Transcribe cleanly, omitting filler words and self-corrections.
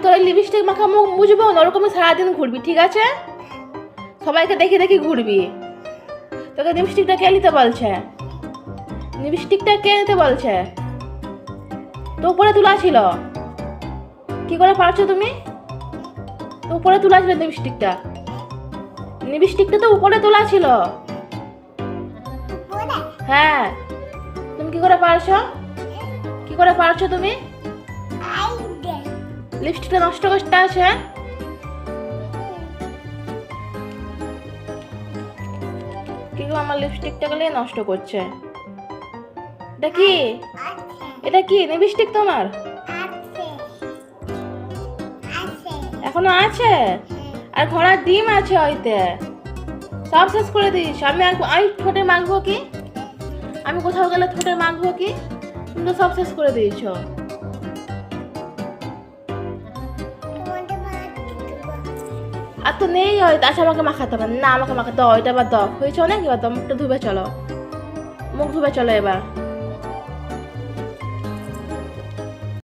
তোর লিপস্টিক মাখা মুখ মুছবো না, ওরকমই সারাদিন ঘুরবি, ঠিক আছে? সবাইকে দেখে দেখে ঘুরবি। তোকে লিপস্টিকটা কে নিতে বলছে? লিপস্টিকটা কে নিতে বলছে? তো উপরে তোলা ছিল, কি করে পারছো তুমি? তো উপরে তোলা ছিল লিপস্টিকটা, লিপস্টিকটা তো উপরে তোলা ছিল। হ্যাঁ, তুমি কি করে পারছো? কি করে পারছো তুমি? লিপস্টিকটা নষ্ট করতে আছে। কি গো, আমার লিপস্টিকটা গেলে নষ্ট করছে। এটা কি? এটা কি লিপস্টিক তোমার? এখনো আছে? আর ঘোড়ার ডিম আছে ওইতে, সব শেষ করে দিস। আমি ঠোঁটে মাখবো কি? আমি কোথাও গেলে ঠোঁটে মাখবো কি? তুমি তো সব শেষ করে দিয়েছো। আর তো নেই হয়, আচ্ছা আমাকে মাখাতে হবে না, আমাকে মাখাতে হয়, ওইটা এবার দাও, হয়েছে অনেক, এবার দাও, মুখটা ধুবে চলো, মুখ ধুবে চলো এবার।